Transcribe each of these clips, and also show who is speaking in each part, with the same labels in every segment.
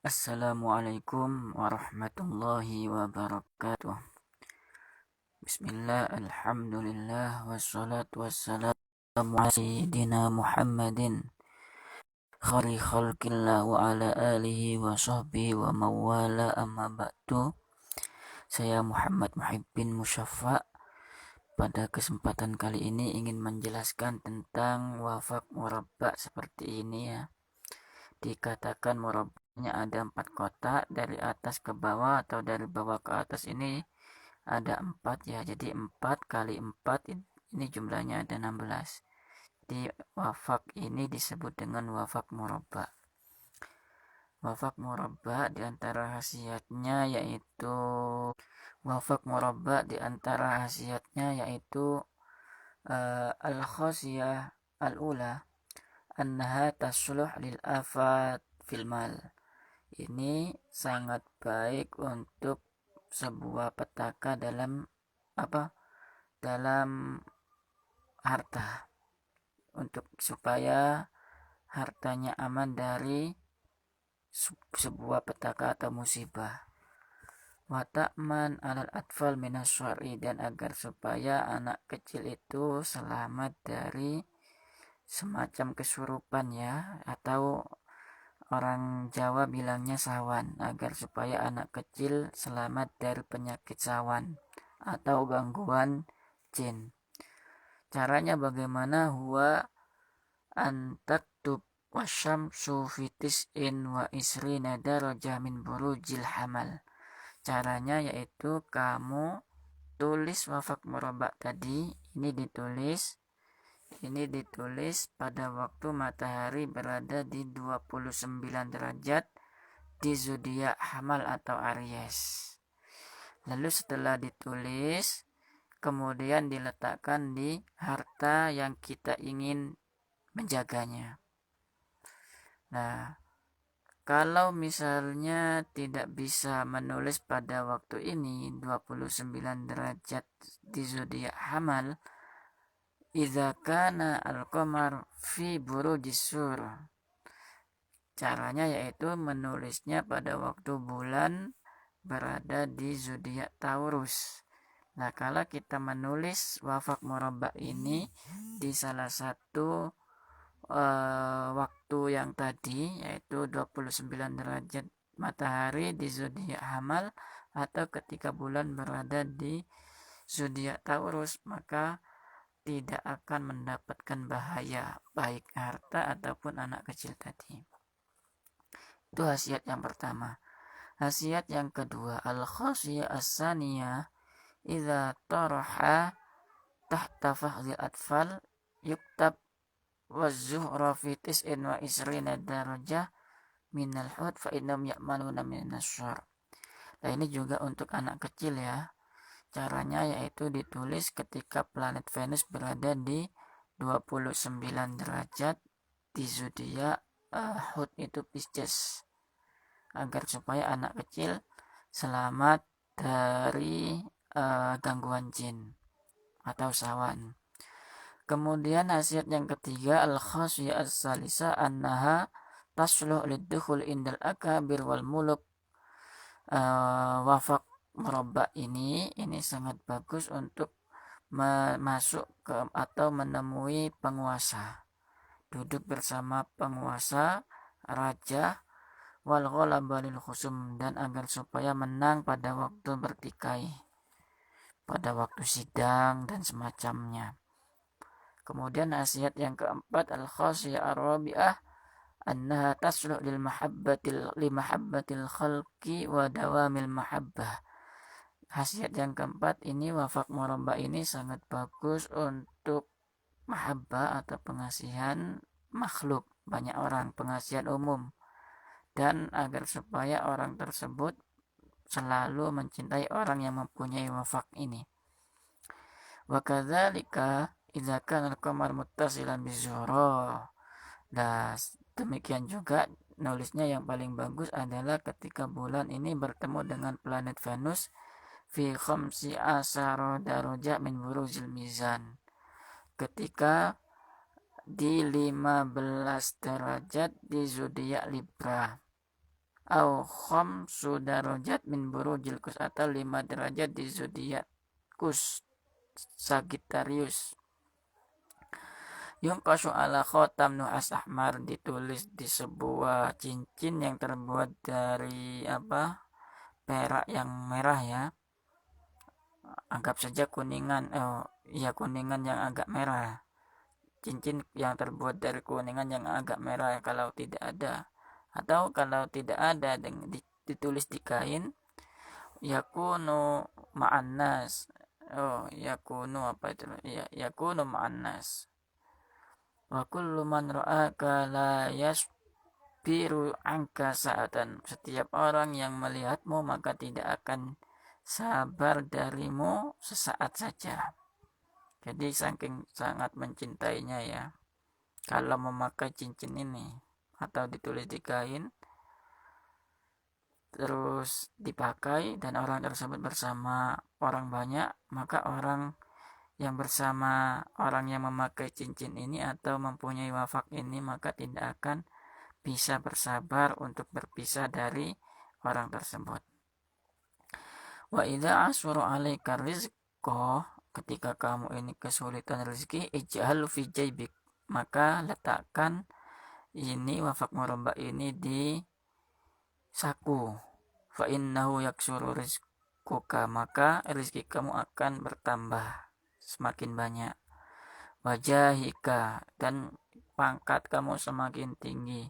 Speaker 1: Assalamualaikum warahmatullahi wabarakatuh. Bismillah, alhamdulillah, wassalatu wassalamu ala sayyidina Muhammadin khari khalqillah wa ala alihi wa sahbihi wa mawala amma ba'du. Saya Muhammad Muhibbin Musyaffa. Pada kesempatan kali ini ingin menjelaskan tentang wafak murabba seperti ini ya. Dikatakan murabbanya ada 4 kotak, dari atas ke bawah atau dari bawah ke atas ini ada 4 ya. Jadi 4 kali 4 ini jumlahnya ada 16. Jadi wafak ini disebut dengan wafak murabba. Wafak murabba diantara khasiatnya yaitu al-khasiyah al-ula annaha tasluh lil afat fil mal. Ini sangat baik untuk sebuah petaka dalam harta, untuk supaya hartanya aman dari sebuah petaka atau musibah. Wa ta'man alal atfal minas syar'i, dan agar supaya anak kecil itu selamat dari semacam kesurupan ya, atau orang Jawa bilangnya sawan, agar supaya anak kecil selamat dari penyakit sawan atau gangguan jin. Caranya bagaimana? Huwa antaktub wasyamsu fitis'in wa isrina darajah min burujil hamal. Caranya yaitu kamu tulis wafak murabba tadi, ini ditulis pada waktu matahari berada di 29 derajat di zodiak Hamal atau Aries. Lalu setelah ditulis, kemudian diletakkan di harta yang kita ingin menjaganya. Nah, kalau misalnya tidak bisa menulis pada waktu ini 29 derajat di zodiak Hamal, idza kana al-qamar fi burujis sur. Caranya yaitu menulisnya pada waktu bulan berada di zodiak Taurus. Nah, kalau kita menulis wafak murabba ini di salah satu waktu yang tadi, yaitu 29 derajat matahari di zodiak Hamal atau ketika bulan berada di zodiak Taurus, maka tidak akan mendapatkan bahaya baik harta ataupun anak kecil tadi. Itu khasiat yang pertama. Khasiat yang kedua, al-khasiyah as-saniyah idza taraha tahta fahdil atfal yuktab waz-zuhra fi tis'in wa isrina darajah minal hud fa innam ya'manuna minas syarr. Nah, ini juga untuk anak kecil ya. Caranya yaitu ditulis ketika planet Venus berada di 29 derajat di zodiak Hud itu Pisces, agar supaya anak kecil selamat dari gangguan jin atau sawan. Kemudian khasiat yang ketiga, al-khasiyah as-salisa annaha tasluh liddukhul indal akabir wal muluk. Wafak murabba ini sangat bagus untuk masuk ke atau menemui penguasa, duduk bersama penguasa, raja, wal ghalaba lil khusum, dan agar supaya menang pada waktu bertikai, pada waktu sidang dan semacamnya. Kemudian khasiat yang keempat, al-khasiyah ar-rabi'ah annaha tasluh lil mahabbatil khalqi wa dawamil mahabbah. Khasiat yang keempat ini, wafak murabba ini sangat bagus untuk mahabbah atau pengasihan makhluk, banyak orang, pengasihan umum, dan agar supaya orang tersebut selalu mencintai orang yang mempunyai wafak ini. Wa kadzalika idza kana al-qamar muttasilan bizuhra. Nah, demikian juga nulisnya yang paling bagus adalah ketika bulan ini bertemu dengan planet Venus fi khamsi asara darajah min buruzil mizan, ketika di 15 derajat di zodiak Libra au khamsu darajat min burujil kus, atau 5 derajat di zodiak kus Sagittarius. Yungqashu ala khotam nu'as ahmar, ditulis di sebuah cincin yang terbuat dari perak yang merah ya. Anggap saja kuningan, kuningan yang agak merah. Cincin yang terbuat dari kuningan yang agak merah kalau tidak ada. Atau kalau tidak ada ditulis di kain, yakunu ma'annas. Yakunu apa itu? Yakunu ma'annas. Wa kullu man ra'aka la yasbiru anka sa'atan. Setiap orang yang melihatmu maka tidak akan sabar darimu sesaat saja. Jadi saking sangat mencintainya ya, kalau memakai cincin ini atau ditulis di kain terus dipakai dan orang tersebut bersama orang banyak, maka orang yang bersama orang yang memakai cincin ini atau mempunyai wafak ini maka tidak akan bisa bersabar untuk berpisah dari orang tersebut. Wa idza asuru 'alaika rizqa, ketika kamu ini kesulitan rezeki, ij'al fi jaybik, maka letakkan ini wafak murabba ini di saku. Fa innahu yaksuru rizquka, maka rezeki kamu akan bertambah semakin banyak. Wajahika, dan pangkat kamu semakin tinggi.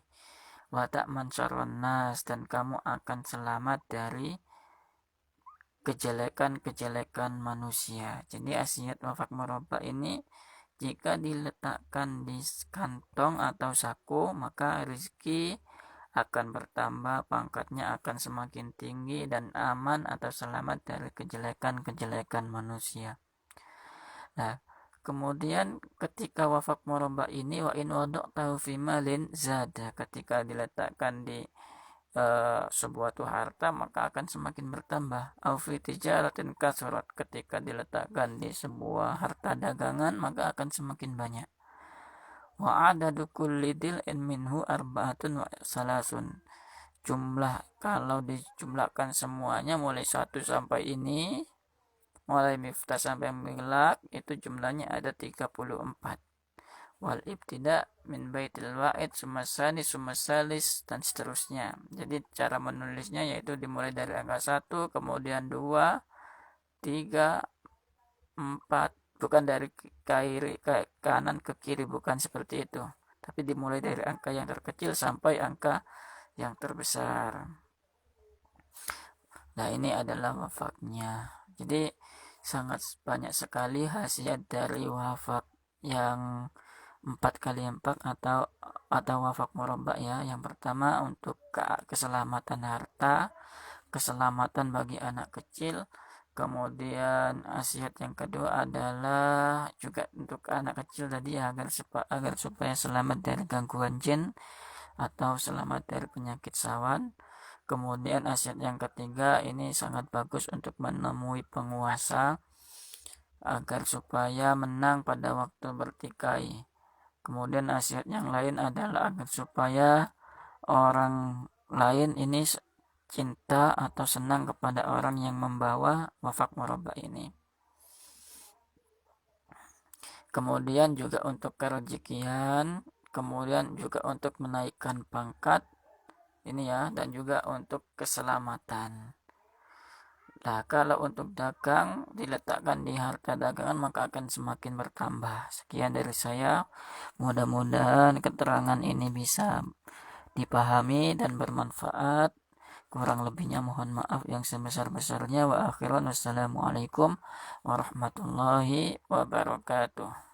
Speaker 1: Wa ta'man syarran nas, dan kamu akan selamat dari kejelekan-kejelekan manusia. Jadi asiat wafak murabba ini jika diletakkan di kantong atau saku, maka rezeki akan bertambah, pangkatnya akan semakin tinggi dan aman atau selamat dari kejelekan-kejelekan manusia. Nah, kemudian ketika wafak murabba ini, wa in wada'tahu fi malin zada, ketika diletakkan di sebuah harta maka akan semakin bertambah. Au fi tijaratin kasurat, ketika diletakkan di sebuah harta dagangan maka akan semakin banyak. Wa adadu kulli dil'in minhu arba'atun wa salasun, jumlah kalau dijumlahkan semuanya mulai 1 sampai ini, mulai miftah sampai milak, itu jumlahnya ada 34. Wal ibtida min baitil wa'id sumasani sumasalis, dan seterusnya. Jadi cara menulisnya yaitu dimulai dari angka 1, kemudian 2, 3, 4, bukan dari kiri ke kanan ke kiri, bukan seperti itu, tapi dimulai dari angka yang terkecil sampai angka yang terbesar. Nah, ini adalah wafaknya. Jadi sangat banyak sekali khasiat dari wafak yang 4x4 atau wafak murabba ya. Yang pertama untuk keselamatan harta, keselamatan bagi anak kecil. Kemudian asiat yang kedua adalah juga untuk anak kecil tadi agar supaya selamat dari gangguan jin atau selamat dari penyakit sawan. Kemudian asiat yang ketiga ini sangat bagus untuk menemui penguasa agar supaya menang pada waktu bertikai. Kemudian nasihat yang lain adalah agar supaya orang lain ini cinta atau senang kepada orang yang membawa wafak murabba ini. Kemudian juga untuk kerezekian, kemudian juga untuk menaikkan pangkat ini ya, dan juga untuk keselamatan. Nah, kalau untuk dagang diletakkan di harta dagangan maka akan semakin bertambah. Sekian dari saya. Mudah-mudahan keterangan ini bisa dipahami dan bermanfaat. Kurang lebihnya mohon maaf yang sebesar-besarnya. Wa akhiran wassalamualaikum warahmatullahi wabarakatuh.